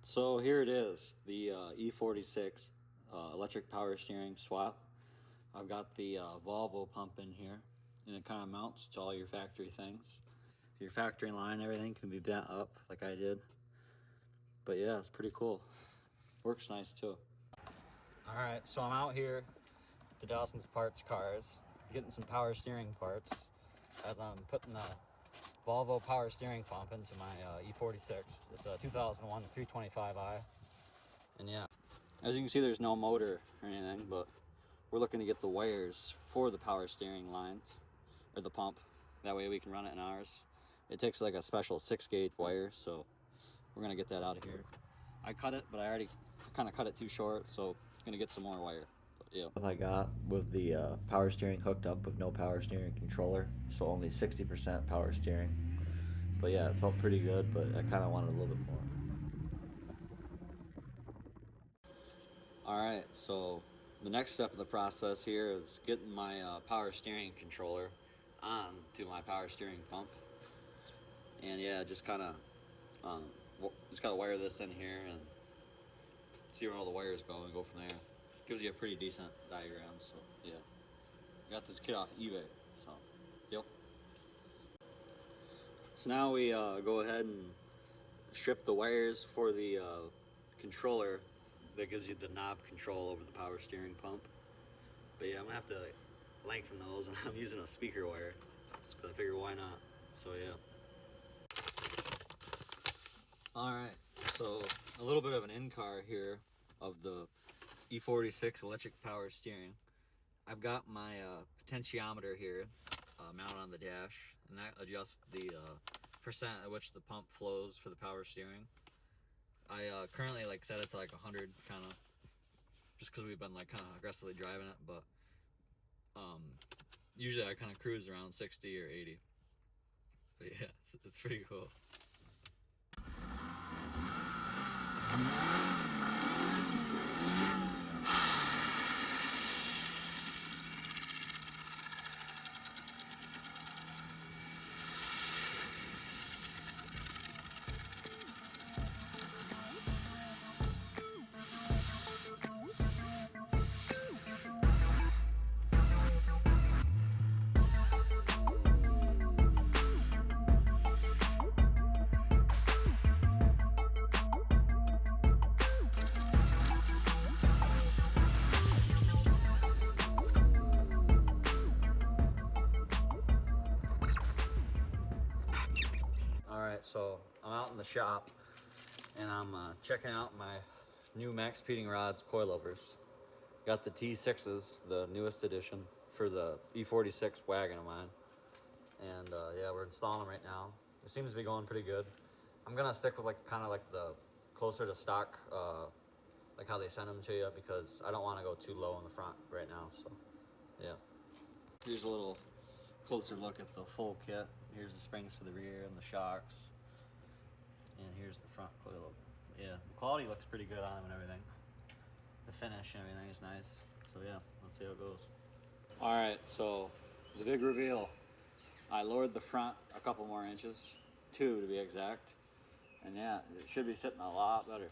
So here it is, the E46 electric power steering swap. I've got the Volvo pump in here, and it kind of mounts to all your factory things. Your factory line, everything can be bent up like I did. But yeah, it's pretty cool. Works nice too. All right, so I'm out here at the Dawson's Parts Cars, getting some power steering parts as I'm putting the Volvo power steering pump into my E46. It's a 2001 325i. And yeah, as you can see, there's no motor or anything, but we're looking to get the wires for the power steering lines, or the pump. That way we can run it in ours. It takes like a special 6-gauge wire, so we're gonna get that out of here. I cut it, but I already kind of cut it too short, so I'm gonna get some more wire. But yeah. What I got with the power steering hooked up with no power steering controller, so only 60% power steering. But yeah, it felt pretty good, but I kind of wanted a little bit more. All right, so the next step of the process here is getting my power steering controller on to my power steering pump. And yeah, just kind of just gotta wire this in here and see where all the wires go and go from there. Gives you a pretty decent diagram. So yeah, got this kit off eBay. So yep. So now we go ahead and strip the wires for the controller that gives you the knob control over the power steering pump. But yeah, I'm gonna have to lengthen those, and I'm using a speaker wire just because I figure why not. So yeah. All right, so a little bit of an in-car here of the E46 electric power steering. I've got my potentiometer here mounted on the dash, and that adjusts the percent at which the pump flows for the power steering. I currently like set it to like 100, kind of, just because we've been like kind of aggressively driving it, but usually I kind of cruise around 60 or 80. But yeah, it's pretty cool. All right, so I'm out in the shop and I'm checking out my new Max Speeding Rods coilovers. Got the T6s, the newest edition for the E46 wagon of mine. And yeah, we're installing them right now. It seems to be going pretty good. I'm gonna stick with like kind of like the closer to stock, like how they send them to you, because I don't want to go too low in the front right now. So yeah. Here's a little closer look at the full kit. Here's the springs for the rear and the shocks. And here's the front coilover. Yeah, the quality looks pretty good on them and everything. The finish and everything is nice. So yeah, let's see how it goes. All right, so the big reveal. I lowered the front a couple more inches, 2 to be exact. And yeah, it should be sitting a lot better.